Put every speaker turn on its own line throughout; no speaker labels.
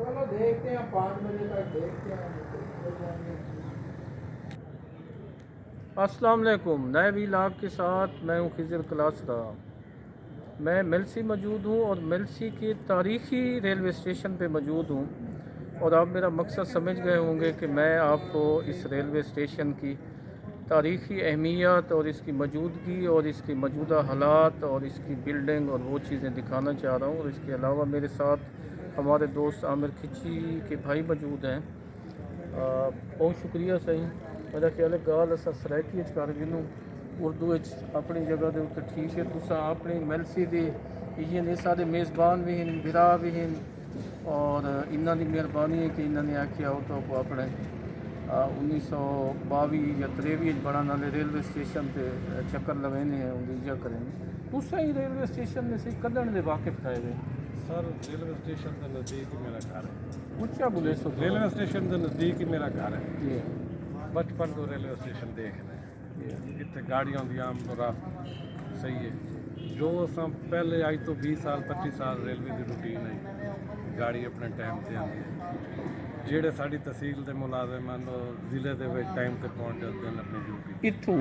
चलो देखते हैं 5 बजे तक देखते हैं। अस्सलाम वालेकुम, नए व्लॉग के साथ मैं हूँ खिज़र क्लासरा। मैं मेलसी मौजूद हूँ और मेलसी के तारीख़ी रेलवे स्टेशन पे मौजूद हूँ। और आप मेरा मकसद समझ गए होंगे कि मैं आपको इस रेलवे स्टेशन की तारीख़ी अहमियत और इसकी मौजूदगी और इसकी मौजूदा हालात और इसकी बिल्डिंग और वो चीज़ें दिखाना चाह रहा हूँ। और इसके अलावा मेरे साथ हमारे दोस्त आमिर खिची के भाई मौजूद हैं। बहुत शुक्रिया सही। मेरा ख्याल है गाल असा सराइकी कर गिनूँ उर्दू अपनी जगह के उत्ते ठीक है। तुसा अपनी मेलसी दी ये सारे मेज़बान भी हैं, बिरा भी हैं और इन्हों की मेहरबानी है कि इन्होंने आखिया हो तो अपने 1922 या 23 बनने वाले रेलवे स्टेशन पे चक्कर लगने हैं उंजा करेंगे। तुसा ही रेलवे स्टेशन में से कदन के वाकिफ थे वे
सर रेलवे स्टेशन के नज़दीक ही मेरा घर है।
उच्चा बोले सो
रेलवे स्टेशन के नज़दीक ही मेरा घर है।
जी
बचपन तो रेलवे स्टेशन देख रहे इतने गाड़ियों की आम तो रात सही है। जो असा पहले आज तो 20 साल 25 साल रेलवे की रूटीन है, गाड़ी अपने टाइम से आती है। ਜਿਹੜੇ ਸਾਡੀ ਤਹਿਸੀਲ ਦੇ ਮੁਲਾਜ਼ਮ ਹਨ ਉਹ ਜ਼ਿਲ੍ਹੇ ਦੇ ਵਿੱਚ ਟਾਈਮ ਤੇ ਪਹੁੰਚ ਜਾਂਦੇ ਹਨ ਆਪਣੀ ਡਿਊਟੀ
इत्थों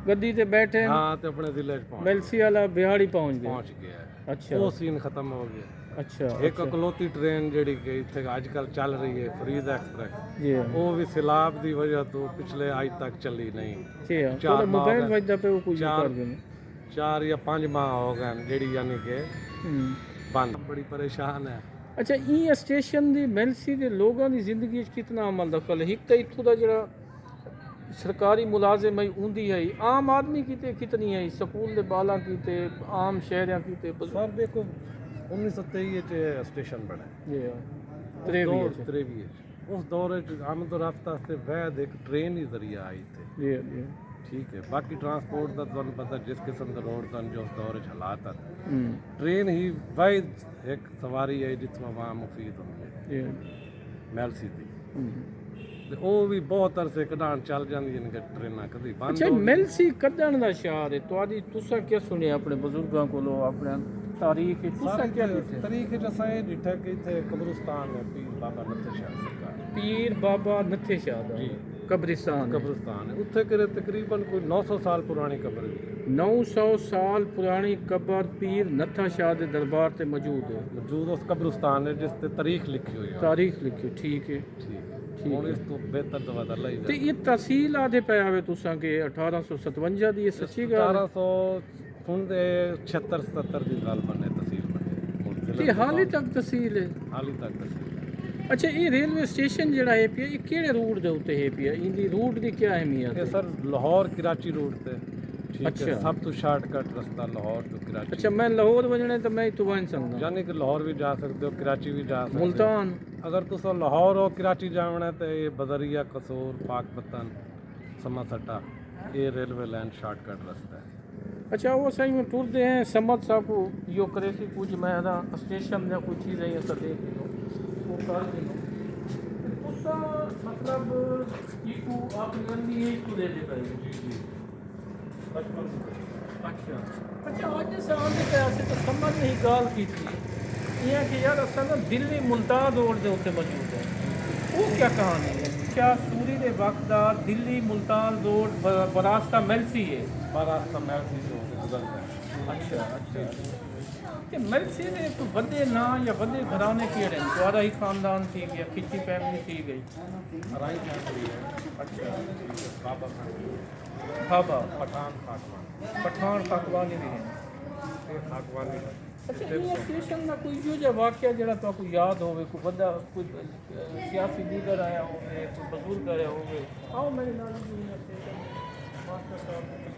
ਗੱਡੀ ਤੇ ਬੈਠੇ
ਹਾਂ ਤੇ ਆਪਣੇ ਜ਼ਿਲ੍ਹੇ 'ਚ ਪਹੁੰਚ
मेलसी वाला बिहाड़ी पहुंच गया।
ਪਹੁੰਚ ਗਿਆ ਹੈ।
अच्छा
ਉਹ ਸੀਨ ਖਤਮ ਹੋ ਗਿਆ।
अच्छा
ਇੱਕ ਇਕਲੌਤੀ ਟ੍ਰੇਨ ਜਿਹੜੀ ਕਿ ਇੱਥੇ ਅੱਜ ਕੱਲ੍ਹ ਚੱਲ ਰਹੀ ਹੈ ਫਰੀਦ ਐਕਸਪ੍ਰੈਸ,
जी
ਉਹ ਵੀ ਸੈਲਾਬ ਦੀ ਵਜ੍ਹਾ ਤੋਂ ਪਿਛਲੇ ਅੱਜ ਤੱਕ ਚੱਲੀ ਨਹੀਂ।
जी हाँ
चार
तो मोबाइल
माह
वजदा पे वो कुछ
चार-
कर देने
4 ਜਾਂ 5 ਮਾਹ ਹੋ ਗਏ ਹਨ ਜਿਹੜੀ ਯਾਨੀ ਕਿ ਬੰਦ। ਬੜੀ ਪਰੇਸ਼ਾਨ ਹੈ।
अच्छा ये स्टेशन दी मेलसी दे लोगों की जिंदगी कितना अमल दखल है? एक तो इत्थों का जरा सरकारी मुलाजिम है उंदी है, आम आदमी की कितनी है, स्कूल दे बाला की आम शहरियां की
ਸਰ ਦੇਖੋ 1923 ਚ ਸਟੇਸ਼ਨ ਬਣਿਆ।
जी हाँ 23
ਉਸ ਦੌਰ ਚ ਆਮਦ ਰਫਤ ਵਾਸਤੇ ਵੈਦ ਇੱਕ ਟ੍ਰੇਨ ਹੀ ਜ਼ਰੀਆ ਆਈ ਤੇ
जी जी
ਠੀਕ ਹੈ। ਬਾਕੀ ਟਰਾਂਸਪੋਰਟ ਦਾ ਤੁਹਾਨੂੰ ਪਤਾ ਜਿਸ ਕਿਸਮ ਦੇ ਰੋਡ ਸਨ ਜੋ ਉਸ ਦੌਰ ਚ ਹਾਲਾਤ ਹਨ,
हम्म,
ट्रेन ही वाहिद एक सवारी है जितों आवाम मुफीद होंगे
जी
मैलसी की।
हम्म।
ਤੇ ਉਹ ਵੀ ਬਹੁਤ ਅਰਸੇ ਕਢਾਣ ਚੱਲ ਜਾਂਦੀਆਂ ਨੇ ਟ੍ਰੇਨਾਂ ਕਦੀ ਬੰਦ
अच्छा
ਹੋ ਗਈਆਂ।
मेलसी कदन दा शहर है तुहाडी तुसा क्या सुनिया अपने बुजुर्गों कोलों अपने तारीख तुसा क्या लिखे?
ਤਰੀਕ ਚ ਅਸਾਂ ਇਹ ਡਿਠਾ ਕਿ ਇੱਥੇ ਕਬਰਸਤਾਨ ਹੈ ਪੀਰ ਬਾਬਾ ਨੱਥੇ ਸ਼ਾਹ ਸਰਕਾਰ
पीर बाबा नथे शाह दा
जी
कब्रिस्तान है।
ਕਬਰਸਤਾਨ ਹੈ। ਉੱਥੇ ਕਰੇ ਤਕਰੀਬਨ ਕੋਈ 900 ਸਾਲ ਪੁਰਾਣੀ ਕਬਰ ਹੈ।
900 साल पुरानी कब्र पीर नथा शाह दे दरबार ते मौजूद है।
ਮੌਜੂਦ ਉਸ ਕਬਰਸਤਾਨ ਹੈ ਜਿਸ ਤੇ ਤਾਰੀਖ ਲਿਖੀ ਹੋਈ ਹੈ।
तारीख लिखी ठीक है।
ਠੀਕ
ਠੀਕ
ਹੁਣ ਇਸ ਤੋਂ ਬਿਹਤਰ ਦਵਾ ਦਾ ਲਈ
ਤੇ ਇਹ ਤਹਿਸੀਲ ਆਦੇ ਪਿਆ ਹੋਵੇ ਤੁਸਾਂ ਕਿ 1857 ਦੀ ਇਹ ਸੱਚੀ ਗੱਲ
1700 ਹੁਣ ਦੇ 76 77 ਦੀ ਗੱਲ ਬਣੇ ਤਹਿਸੀਲ ਬਣੇ
ਤੇ ਹਾਲੇ ਤੱਕ ਤਹਿਸੀਲ ਹੈ।
ਹਾਲੀ ਤੱਕ ਤਹਿਸੀਲ
ਅੱਛਾ ਇਹ ਰੇਲਵੇ ਸਟੇਸ਼ਨ ਜਿਹੜਾ ਹੈ ਪਿਆ ਇਹ ਕਿਹੜੇ ਰੂਟ ਦੇ ਉੱਤੇ ਹੈ ਪਿਆ? ਇਹਦੀ ਰੂਟ ਦੀ ਕੀ ਅਹਿਮੀਅਤ
ਇਹ
ਹੈ?
ਸਰ ਲਾਹੌਰ ਕਰਾਚੀ ਰੂਟ ਤੇ ਠੀਕ ਹੈ।
ਅੱਛਾ।
ਸਭ ਤੋਂ ਸ਼ਾਰਟਕਟ ਰਸਤਾ ਲਾਹੌਰ ਤੋਂ ਕਰਾਚੀ।
ਅੱਛਾ ਮੈਂ ਲਾਹੌਰ ਵਜਣੇ ਤਾਂ ਮੈਂ ਇਤੋਂ ਬਣ ਸਕਦਾ
ਯਾਨੀ ਕਿ ਲਾਹੌਰ ਵੀ ਜਾ ਸਕਦੇ ਹੋ, ਕਰਾਚੀ ਵੀ ਜਾ ਸਕਦੇ ਹੋ।
ਮੁਲਤਾਨ
ਅਗਰ ਤੁਸੀਂ ਲਾਹੌਰ ਹੋ ਕਰਾਚੀ ਜਾਵਣਾ ਤੇ ਇਹ ਬਦਰੀਆ ਕਸੂਰ ਪਾਕਪਤਨ ਸਮਾ ਸੱਟਾ ਇਹ रेलवे लाइन शॉर्टकट रास्ता है।
अच्छा वो सही में टुरते हैं समझ साकू यो करे सी कुछ मैं ना स्टेशन या कोई चीज़ है ऐसा देख लो वो कर दो उसका मतलब इको आप नंदी है इसको दे देता है।
जी जी बचपन से।
अच्छा अच्छा आज से आने पे ऐसे तो समझ नहीं गाल की थी ये कि यार असल में दिल्ली मुल्तान रोड के उत्ते मौजूद है वो क्या कहानी है? क्या सूरी के वक्त दा दिल्ली मुल्तान रोड बरास्ता मेलसी है?
रास्ता मैलसी से होकर गुजरता है।
अच्छा अच्छा ते मेलसी ने कोई बड़े ना या बड़े घराने केड़े हैं? तुम्हारा ही खानदान थी गया खिची फैमिली थी गई।
हराई फैमिली है।
अच्छा
बाबा खान
खाबा
पठान खाकवान
पठान खाकवानी भी है।
ये खाकवानी है।
अच्छा ये स्टेशन का कोई जो जो वाक्य जरा तो आपको याद होवे कोई बड़ा कोई सियासी लीडर आया होवे कोई बुजुर्ग आया होवे आओ मेरे नाल जी स्टेशन मास्टर साहब